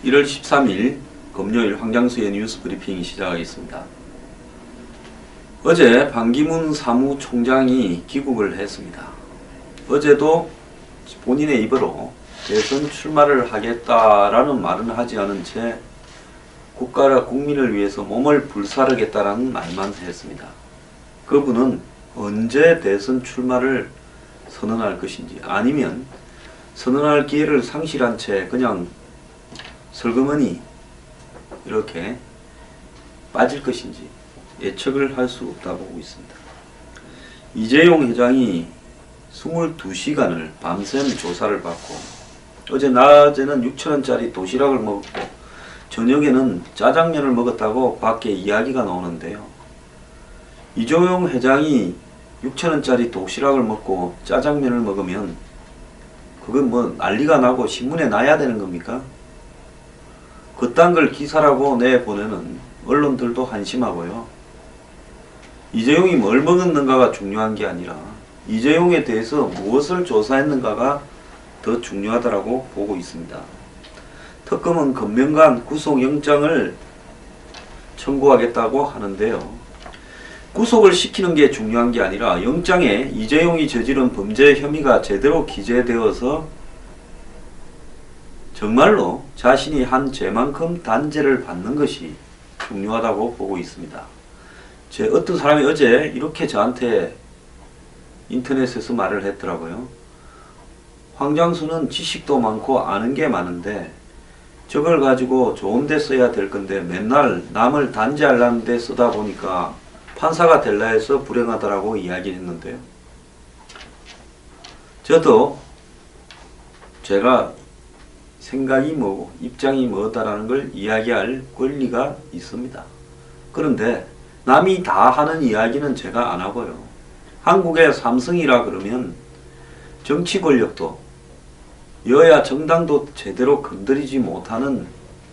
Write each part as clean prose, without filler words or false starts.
1월 13일 금요일 황장수의 뉴스 브리핑이 시작하겠습니다. 어제 반기문 사무총장이 귀국을 했습니다. 어제도 본인의 입으로 대선 출마를 하겠다라는 말은 하지 않은 채 국가와 국민을 위해서 몸을 불사르겠다라는 말만 했습니다. 그분은 언제 대선 출마를 선언할 것인지, 아니면 선언할 기회를 상실한 채 그냥 설그머니 이렇게 빠질 것인지 예측을 할 수 없다고 보고 있습니다. 이재용 회장이 22시간을 밤샘 조사를 받고, 어제 낮에는 6,000원짜리 도시락을 먹었고 저녁에는 짜장면을 먹었다고 밖에 이야기가 나오는데요. 이재용 회장이 6,000원짜리 도시락을 먹고 짜장면을 먹으면 그건 뭐 난리가 나고 신문에 나야 되는 겁니까? 그딴 걸 기사라고 내보내는 언론들도 한심하고요. 이재용이 뭘 먹었는가가 중요한 게 아니라 이재용에 대해서 무엇을 조사했는가가 더 중요하다고 보고 있습니다. 특검은 금명간 구속영장을 청구하겠다고 하는데요. 구속을 시키는 게 중요한 게 아니라 영장에 이재용이 저지른 범죄 혐의가 제대로 기재되어서 정말로 자신이 한 죄만큼 단죄를 받는 것이 중요하다고 보고 있습니다. 어떤 사람이 어제 이렇게 저한테 인터넷에서 말을 했더라고요. 황장수는 지식도 많고 아는 게 많은데 저걸 가지고 좋은 데 써야 될 건데 맨날 남을 단죄하려는 데 쓰다 보니까 판사가 될라 해서 불행하다라고 이야기했는데요. 저도 제가 생각이 뭐고 입장이 뭐다라는 걸 이야기할 권리가 있습니다. 그런데 남이 다 하는 이야기는 제가 안 하고요. 한국의 삼성이라 그러면 정치 권력도 여야 정당도 제대로 건드리지 못하는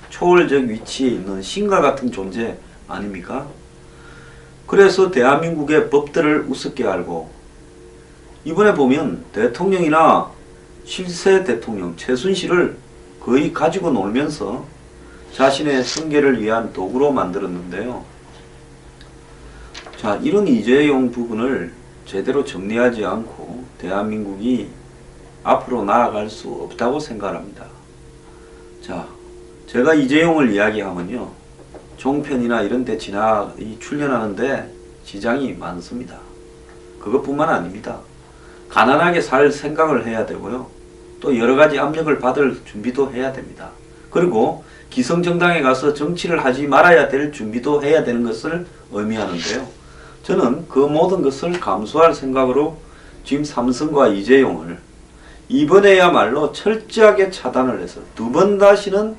초월적 위치에 있는 신과 같은 존재 아닙니까? 그래서 대한민국의 법들을 우습게 알고, 이번에 보면 대통령이나 실세 대통령 최순실을 거의 가지고 놀면서 자신의 승계를 위한 도구로 만들었는데요. 자, 이런 이재용 부분을 제대로 정리하지 않고 대한민국이 앞으로 나아갈 수 없다고 생각합니다. 자, 제가 이재용을 이야기하면요, 종편이나 이런 데 출연하는데 지장이 많습니다. 그것뿐만 아닙니다. 가난하게 살 생각을 해야 되고요. 또 여러가지 압력을 받을 준비도 해야 됩니다. 그리고 기성정당에 가서 정치를 하지 말아야 될 준비도 해야 되는 것을 의미하는데요. 저는 그 모든 것을 감수할 생각으로 지금 삼성과 이재용을 이번에야말로 철저하게 차단을 해서 두 번 다시는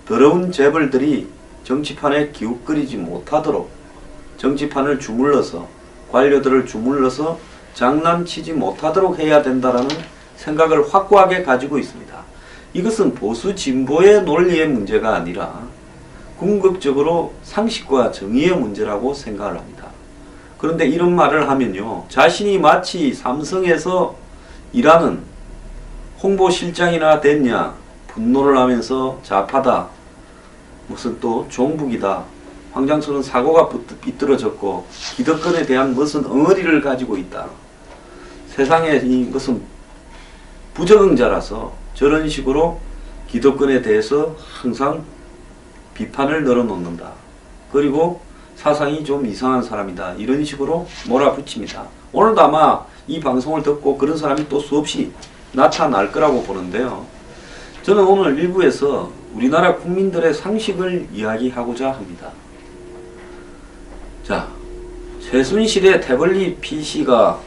더러운 재벌들이 정치판에 기웃거리지 못하도록 정치판을 주물러서, 관료들을 주물러서 장난치지 못하도록 해야 된다라는 생각을 확고하게 가지고 있습니다. 이것은 보수 진보의 논리의 문제가 아니라 궁극적으로 상식과 정의의 문제라고 생각을 합니다. 그런데 이런 말을 하면요, 자신이 마치 삼성에서 일하는 홍보실장이나 됐냐 분노를 하면서 좌파다, 무슨 또 종북이다, 황장수는 사고가 삐뚤어졌고 기득권에 대한 무슨 엉어리를 가지고 있다, 세상에 이 무슨 부적응자라서 저런 식으로 기득권에 대해서 항상 비판을 늘어놓는다, 그리고 사상이 좀 이상한 사람이다, 이런 식으로 몰아붙입니다. 오늘도 아마 이 방송을 듣고 그런 사람이 또 수없이 나타날 거라고 보는데요. 저는 오늘 일부에서 우리나라 국민들의 상식을 이야기하고자 합니다. 자, 최순실의 태블릿 PC가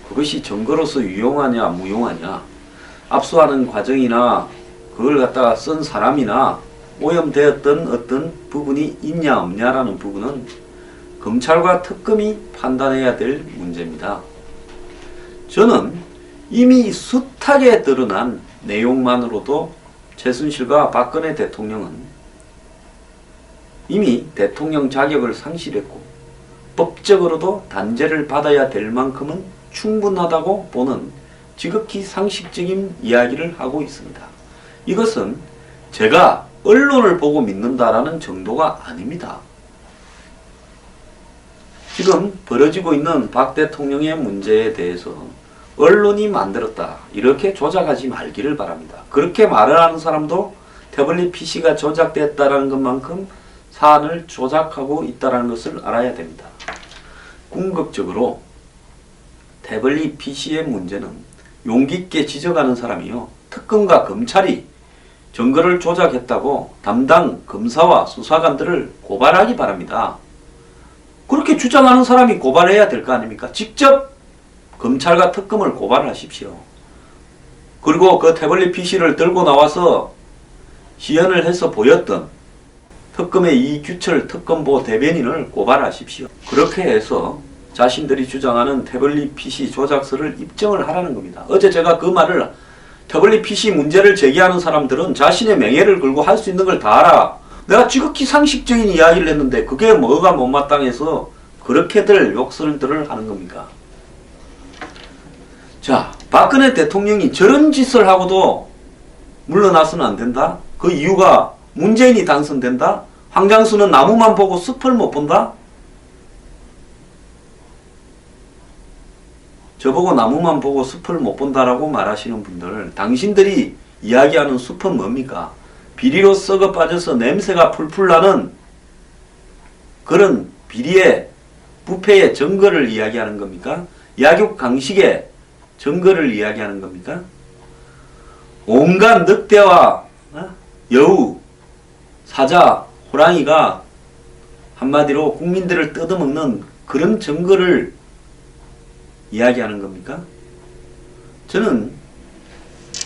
그것이 증거로서 유용하냐 무용하냐, 압수하는 과정이나 그걸 갖다가 쓴 사람이나 오염되었던 어떤 부분이 있냐 없냐라는 부분은 검찰과 특검이 판단해야 될 문제입니다. 저는 이미 숱하게 드러난 내용만으로도 최순실과 박근혜 대통령은 이미 대통령 자격을 상실했고 법적으로도 단죄를 받아야 될 만큼은 충분하다고 보는 지극히 상식적인 이야기를 하고 있습니다. 이것은 제가 언론을 보고 믿는다라는 정도가 아닙니다. 지금 벌어지고 있는 박 대통령의 문제에 대해서 언론이 만들었다, 이렇게 조작하지 말기를 바랍니다. 그렇게 말을 하는 사람도 태블릿 PC가 조작됐다는 것만큼 사안을 조작하고 있다는 것을 알아야 됩니다. 궁극적으로 태블릿 PC의 문제는 용기 있게 지적하는 사람이요, 특검과 검찰이 증거를 조작했다고 담당 검사와 수사관들을 고발하기 바랍니다. 그렇게 주장하는 사람이 고발해야 될 거 아닙니까? 직접 검찰과 특검을 고발하십시오. 그리고 그 태블릿 PC를 들고 나와서 시연을 해서 보였던 특검의 이규철 특검보 대변인을 고발하십시오. 그렇게 해서 자신들이 주장하는 태블릿 PC 조작서를 입증을 하라는 겁니다. 어제 제가 그 말을, 태블릿 PC 문제를 제기하는 사람들은 자신의 명예를 걸고 할 수 있는 걸 다 알아. 내가 지극히 상식적인 이야기를 했는데 그게 뭐가 못마땅해서 그렇게들 욕설들을 하는 겁니까? 자, 박근혜 대통령이 저런 짓을 하고도 물러나서는 안 된다? 그 이유가 문재인이 당선된다? 황장수는 나무만 보고 숲을 못 본다? 저보고 나무만 보고 숲을 못 본다라고 말하시는 분들, 당신들이 이야기하는 숲은 뭡니까? 비리로 썩어 빠져서 냄새가 풀풀 나는 그런 비리의 부패의 증거를 이야기하는 겁니까? 약육강식의 증거를 이야기하는 겁니까? 온갖 늑대와 여우, 사자, 호랑이가 한마디로 국민들을 뜯어먹는 그런 증거를 이야기하는 겁니까? 저는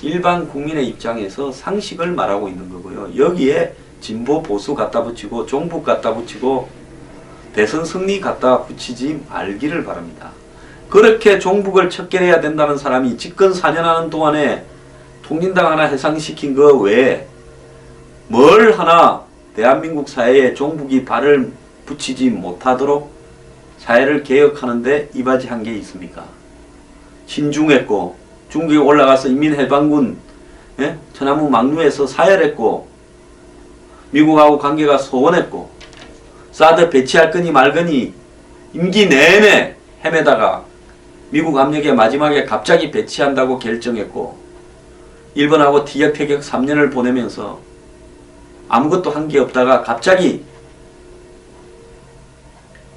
일반 국민의 입장에서 상식을 말하고 있는 거고요. 여기에 진보 보수 갖다 붙이고 종북 갖다 붙이고 대선 승리 갖다 붙이지 말기를 바랍니다. 그렇게 종북을 척결해야 된다는 사람이 집권 4년 하는 동안에 통진당 하나 해상시킨 거 외에 뭘 하나 대한민국 사회에 종북이 발을 붙이지 못하도록 사회를 개혁하는데 이바지한 게 있습니까? 신중했고, 중국에 올라가서 인민해방군 천안문 막루에서 사열했고, 미국하고 관계가 소원했고, 사드 배치할 거니 말거니 임기 내내 헤매다가 미국 압력에 마지막에 갑자기 배치한다고 결정했고, 일본하고 티격태격 3년을 보내면서 아무것도 한 게 없다가 갑자기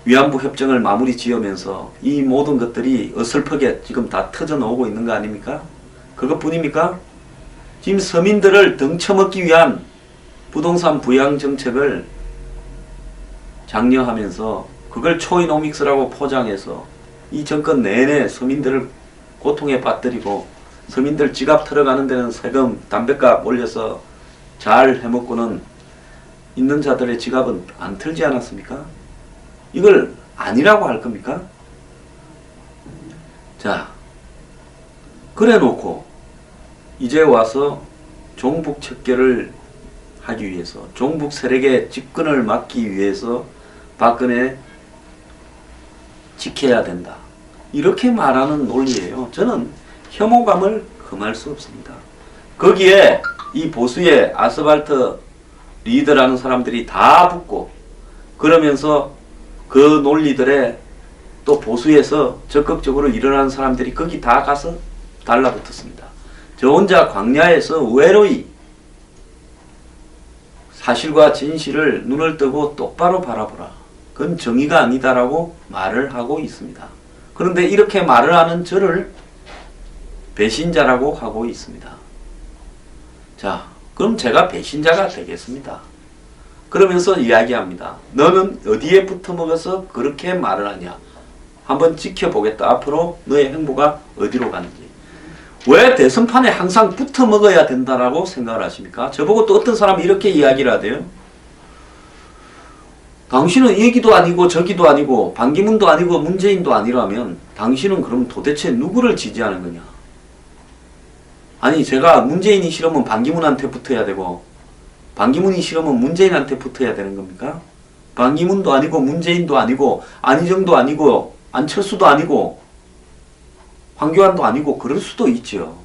위안부 협정을 마무리 지으면서 이 모든 것들이 어설프게 지금 다 터져 나오고 있는 거 아닙니까? 그것뿐입니까? 지금 서민들을 등쳐먹기 위한 부동산 부양 정책을 장려하면서 그걸 초이노믹스라고 포장해서 이 정권 내내 서민들을 고통에 빠뜨리고 서민들 지갑 털어가는 데는 세금, 담뱃값 올려서 잘 해먹고는 있는 자들의 지갑은 안 털지 않았습니까? 이걸 아니라고 할 겁니까? 자, 그래 놓고 이제 와서 종북 척결을 하기 위해서, 종북 세력의 집권을 막기 위해서 박근혜 지켜야 된다, 이렇게 말하는 논리예요. 저는 혐오감을 금할 수 없습니다. 거기에 이 보수의 아스팔트 리더라는 사람들이 다 붙고 그러면서 그 논리들에 또 보수에서 적극적으로 일어나는 사람들이 거기 다 가서 달라붙었습니다. 저 혼자 광야에서 외로이 사실과 진실을 눈을 뜨고 똑바로 바라보라, 그건 정의가 아니다라고 말을 하고 있습니다. 그런데 이렇게 말을 하는 저를 배신자라고 하고 있습니다. 자, 그럼 제가 배신자가 되겠습니다. 그러면서 이야기합니다. 너는 어디에 붙어먹어서 그렇게 말을 하냐? 한번 지켜보겠다. 앞으로 너의 행보가 어디로 가는지. 왜 대선판에 항상 붙어먹어야 된다라고 생각을 하십니까? 저보고 또 어떤 사람이 이렇게 이야기를 하대요. 당신은 여기도 아니고 저기도 아니고 반기문도 아니고 문재인도 아니라면 당신은 그럼 도대체 누구를 지지하는 거냐? 아니, 제가 문재인이 싫으면 반기문한테 붙어야 되고 반기문이 싫으면 문재인한테 붙어야 되는 겁니까? 반기문도 아니고 문재인도 아니고 안희정도 아니고 안철수도 아니고 황교안도 아니고 그럴 수도 있죠.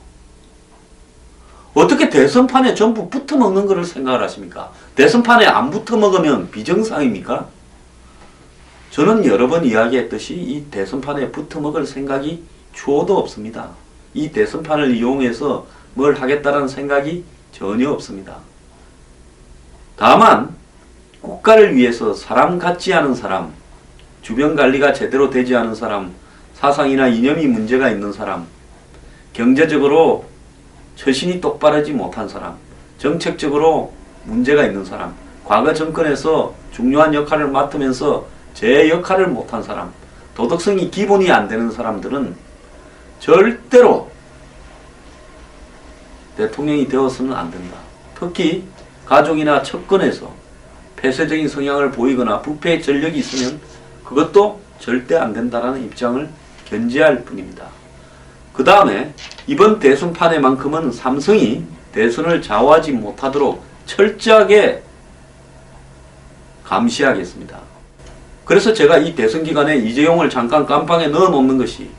어떻게 대선판에 전부 붙어먹는 것을 생각을 하십니까? 대선판에 안 붙어먹으면 비정상입니까? 저는 여러 번 이야기했듯이 이 대선판에 붙어먹을 생각이 추호도 없습니다. 이 대선판을 이용해서 뭘 하겠다는 생각이 전혀 없습니다. 다만 국가를 위해서 사람 같지 않은 사람, 주변 관리가 제대로 되지 않은 사람, 사상이나 이념이 문제가 있는 사람, 경제적으로 처신이 똑바르지 못한 사람, 정책적으로 문제가 있는 사람, 과거 정권에서 중요한 역할을 맡으면서 제 역할을 못한 사람, 도덕성이 기본이 안 되는 사람들은 절대로 대통령이 되어서는 안 된다. 특히 가족이나 측근에서 폐쇄적인 성향을 보이거나 부패 전력이 있으면 그것도 절대 안 된다라는 입장을 견지할 뿐입니다. 그 다음에 이번 대선판에만큼은 삼성이 대선을 좌우하지 못하도록 철저하게 감시하겠습니다. 그래서 제가 이 대선 기간에 이재용을 잠깐 깜빵에 넣어 놓는 것이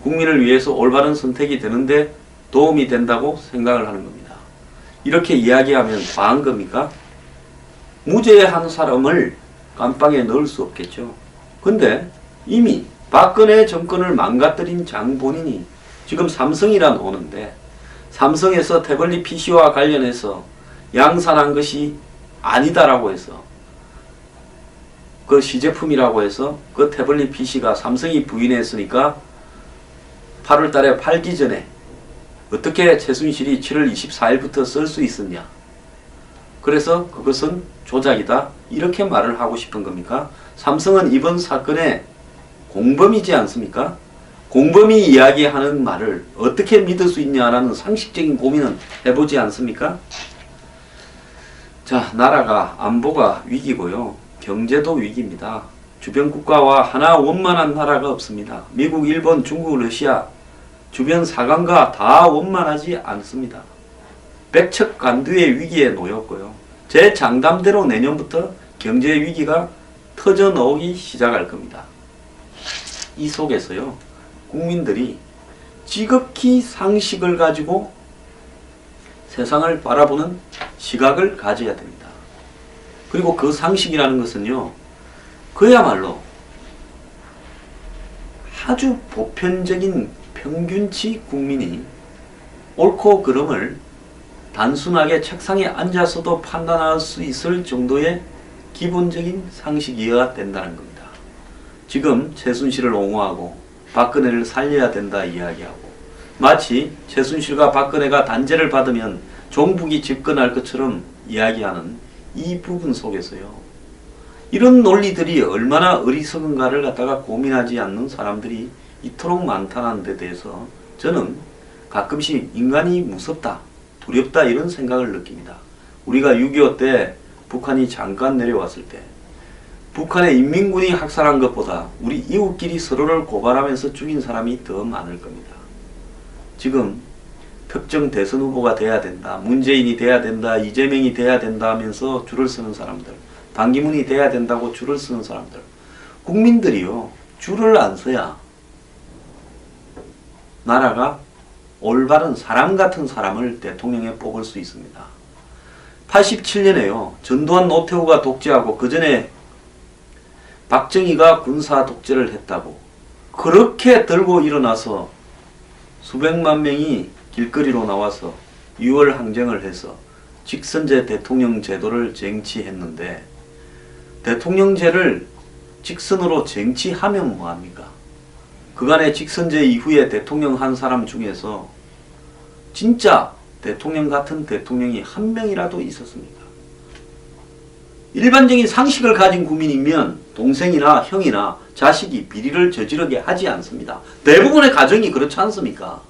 국민을 위해서 올바른 선택이 되는데 도움이 된다고 생각을 하는 겁니다. 이렇게 이야기하면 과한 겁니까? 무죄한 사람을 깜빵에 넣을 수 없겠죠. 근데 이미 박근혜 정권을 망가뜨린 장본인이 지금 삼성이란 오는데 삼성에서 태블릿 PC와 관련해서 양산한 것이 아니다라고 해서 그 시제품이라고 해서 그 태블릿 PC가 삼성이 부인했으니까 8월 달에 팔기 전에 어떻게 최순실이 7월 24일부터 쓸 수 있었냐. 그래서 그것은 조작이다. 이렇게 말을 하고 싶은 겁니까? 삼성은 이번 사건의 공범이지 않습니까? 공범이 이야기하는 말을 어떻게 믿을 수 있냐라는 상식적인 고민은 해보지 않습니까? 자, 나라가 안보가 위기고요. 경제도 위기입니다. 주변 국가와 하나 원만한 나라가 없습니다. 미국, 일본, 중국, 러시아 주변 사강과 다 원만하지 않습니다. 백척간두의 위기에 놓였고요. 제 장담대로 내년부터 경제 위기가 터져 나오기 시작할 겁니다. 이 속에서요, 국민들이 지극히 상식을 가지고 세상을 바라보는 시각을 가져야 됩니다. 그리고 그 상식이라는 것은요, 그야말로 아주 보편적인 평균치 국민이 옳고 그름을 단순하게 책상에 앉아서도 판단할 수 있을 정도의 기본적인 상식이어야 된다는 겁니다. 지금 최순실을 옹호하고 박근혜를 살려야 된다 이야기하고 마치 최순실과 박근혜가 단죄를 받으면 종북이 집권할 것처럼 이야기하는 이 부분 속에서요, 이런 논리들이 얼마나 어리석은가를 갖다가 고민하지 않는 사람들이 이토록 많다는 데 대해서 저는 가끔씩 인간이 무섭다, 두렵다 이런 생각을 느낍니다. 우리가 6.25 때 북한이 잠깐 내려왔을 때 북한의 인민군이 학살한 것보다 우리 이웃끼리 서로를 고발하면서 죽인 사람이 더 많을 겁니다. 지금 특정 대선 후보가 돼야 된다, 문재인이 돼야 된다, 이재명이 돼야 된다 하면서 줄을 서는 사람들, 반기문이 돼야 된다고 줄을 서는 사람들, 국민들이요 줄을 안 서야 나라가 올바른 사람 같은 사람을 대통령에 뽑을 수 있습니다. 87년에요 전두환 노태우가 독재하고 그 전에 박정희가 군사 독재를 했다고 그렇게 들고 일어나서 수백만 명이 길거리로 나와서 6월 항쟁을 해서 직선제 대통령 제도를 쟁취했는데, 대통령제를 직선으로 쟁취하면 뭐합니까? 그간의 직선제 이후에 대통령 한 사람 중에서 진짜 대통령 같은 대통령이 한 명이라도 있었습니까? 일반적인 상식을 가진 국민이면 동생이나 형이나 자식이 비리를 저지르게 하지 않습니다. 대부분의 가정이 그렇지 않습니까?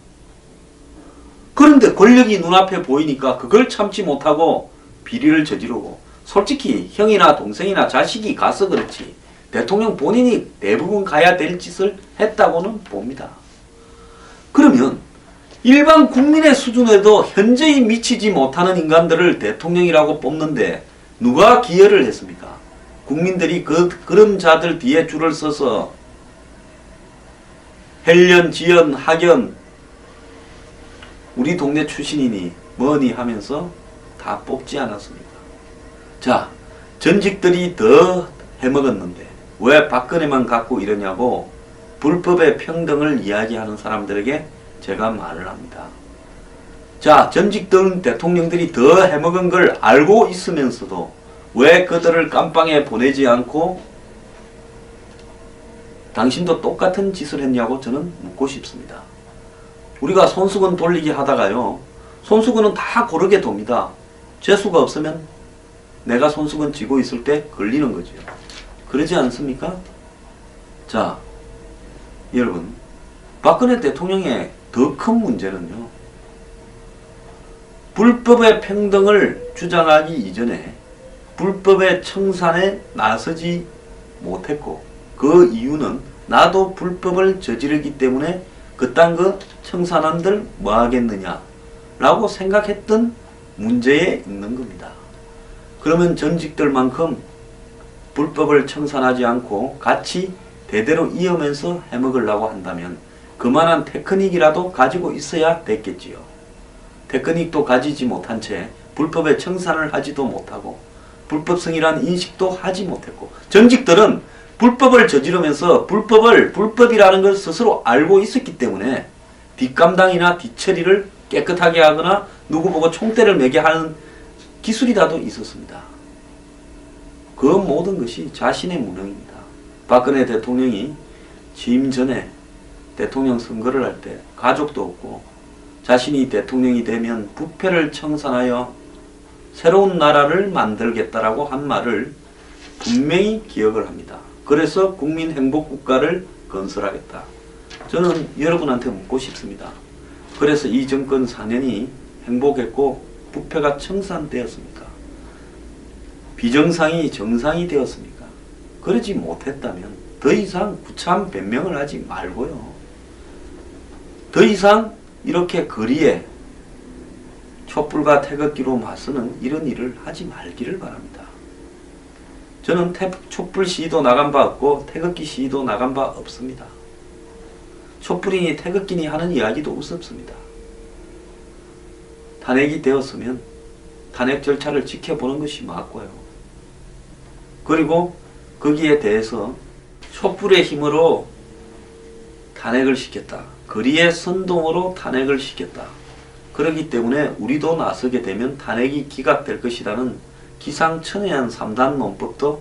그런데 권력이 눈앞에 보이니까 그걸 참지 못하고 비리를 저지르고, 솔직히 형이나 동생이나 자식이 가서 그렇지 대통령 본인이 대부분 가야 될 짓을 했다고는 봅니다. 그러면 일반 국민의 수준에도 현저히 미치지 못하는 인간들을 대통령이라고 뽑는데 누가 기여를 했습니까? 국민들이 그런 자들 뒤에 줄을 서서 헬련, 지연, 학연 우리 동네 출신이니 뭐니 하면서 다 뽑지 않았습니까? 자, 전직들이 더 해먹었는데 왜 박근혜만 갖고 이러냐고 불법의 평등을 이야기하는 사람들에게 제가 말을 합니다. 자, 전직들 대통령들이 더 해먹은 걸 알고 있으면서도 왜 그들을 깜빵에 보내지 않고 당신도 똑같은 짓을 했냐고 저는 묻고 싶습니다. 우리가 손수건 돌리기 하다가요, 손수건은 다 고르게 돕니다. 재수가 없으면 내가 손수건 쥐고 있을 때 걸리는 거죠. 그러지 않습니까? 자, 여러분, 박근혜 대통령의 더 큰 문제는요, 불법의 평등을 주장하기 이전에 불법의 청산에 나서지 못했고, 그 이유는 나도 불법을 저지르기 때문에 그딴 거 청산한들 뭐 하겠느냐 라고 생각했던 문제에 있는 겁니다. 그러면 전직들만큼 불법을 청산하지 않고 같이 대대로 이으면서 해먹으려고 한다면 그만한 테크닉이라도 가지고 있어야 됐겠지요. 테크닉도 가지지 못한 채 불법의 청산을 하지도 못하고 불법성이란 인식도 하지 못했고, 전직들은 불법을 저지르면서 불법이라는 걸 스스로 알고 있었기 때문에 뒷감당이나 뒷처리를 깨끗하게 하거나 누구 보고 총대를 매게 하는 기술이라도 있었습니다. 그 모든 것이 자신의 무능입니다. 박근혜 대통령이 취임 전에 대통령 선거를 할 때 가족도 없고 자신이 대통령이 되면 부패를 청산하여 새로운 나라를 만들겠다라고 한 말을 분명히 기억을 합니다. 그래서 국민행복국가를 건설하겠다. 저는 여러분한테 묻고 싶습니다. 그래서 이 정권 4년이 행복했고 부패가 청산되었습니까? 비정상이 정상이 되었습니까? 그러지 못했다면 더 이상 구차한 변명을 하지 말고요, 더 이상 이렇게 거리에 촛불과 태극기로 맞서는 이런 일을 하지 말기를 바랍니다. 저는 촛불 시위도 나간 바 없고 태극기 시위도 나간 바 없습니다. 촛불이니 태극기니 하는 이야기도 없습니다. 탄핵이 되었으면 탄핵 절차를 지켜보는 것이 맞고요. 그리고 거기에 대해서 촛불의 힘으로 탄핵을 시켰다. 거리의 선동으로 탄핵을 시켰다. 그렇기 때문에 우리도 나서게 되면 탄핵이 기각될 것이라는 기상천외한 3단 논법도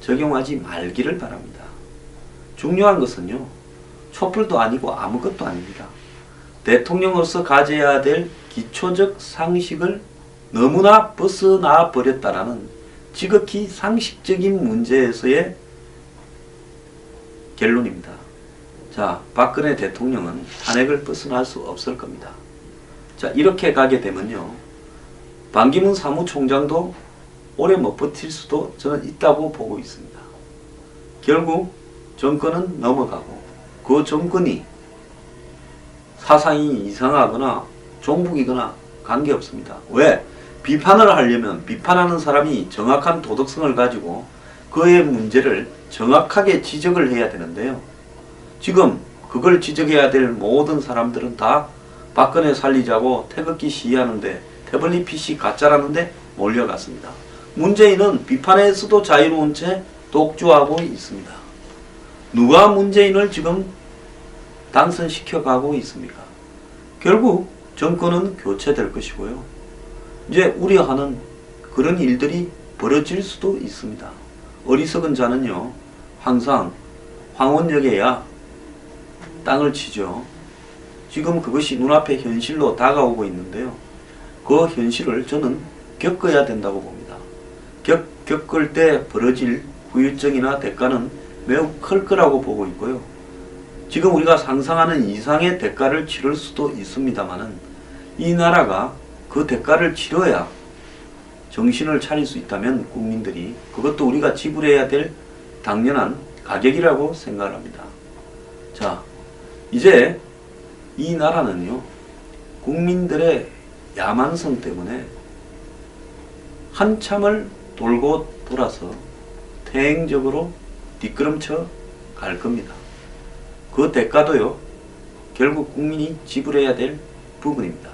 적용하지 말기를 바랍니다. 중요한 것은요, 촛불도 아니고 아무것도 아닙니다. 대통령으로서 가져야 될 기초적 상식을 너무나 벗어나 버렸다라는 지극히 상식적인 문제에서의 결론입니다. 자, 박근혜 대통령은 탄핵을 벗어날 수 없을 겁니다. 자, 이렇게 가게 되면요, 반기문 사무총장도 오래 못 버틸 수도 저는 있다고 보고 있습니다. 결국 정권은 넘어가고 그 정권이 사상이 이상하거나 종북이거나 관계없습니다. 왜? 비판을 하려면 비판하는 사람이 정확한 도덕성을 가지고 그의 문제를 정확하게 지적을 해야 되는데요, 지금 그걸 지적해야 될 모든 사람들은 다 박근혜 살리자고 태극기 시위하는데, 태블릿 PC 가짜라는데 몰려갔습니다. 문재인은 비판에서도 자유로운 채 독주하고 있습니다. 누가 문재인을 지금 당선시켜 가고 있습니까? 결국 정권은 교체될 것이고요, 이제 우려하는 그런 일들이 벌어질 수도 있습니다. 어리석은 자는요, 항상 황혼역에야 땅을 치죠. 지금 그것이 눈앞에 현실로 다가오고 있는데요, 그 현실을 저는 겪어야 된다고 봅니다. 겪을 때 벌어질 후유증이나 대가는 매우 클 거라고 보고 있고요, 지금 우리가 상상하는 이상의 대가를 치를 수도 있습니다만은 이 나라가 그 대가를 치러야 정신을 차릴 수 있다면 국민들이, 그것도 우리가 지불해야 될 당연한 가격이라고 생각을 합니다. 자, 이제 이 나라는요, 국민들의 야만성 때문에 한참을 돌고 돌아서 퇴행적으로 뒷걸음쳐 갈 겁니다. 그 대가도요, 결국 국민이 지불해야 될 부분입니다.